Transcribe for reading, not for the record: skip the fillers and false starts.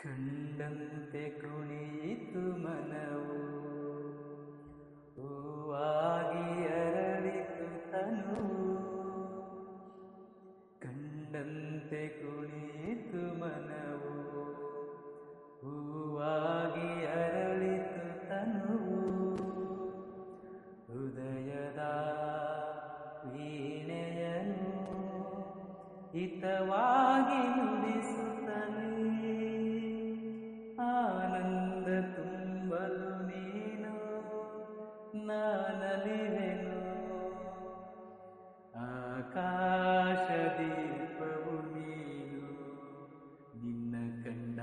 ಕಂಡಂತೆ ಕುಣಿಯಿತು ಮನವು, ಹೂವಾಗಿ ಅರಳಿತು ತನುವು. ಕಂಡಂತೆ ಕುಣಿಯಿತು ಮನವು, ಹೂವಾಗಿ ಅರಳಿತು ತನುವು. ಹೃದಯದ ವೀಣೆಯನು ಹಿತವಾಗಿ ನುಡಿಸುತ್ತಲೇ, ಆನಂದ ತುಂಬಲು ನೀನು ನಾನಲಿವೆನು. ಆಕಾಶ ದೀಪವು ನೀನು, ನಿನ್ನ ಕಂಡ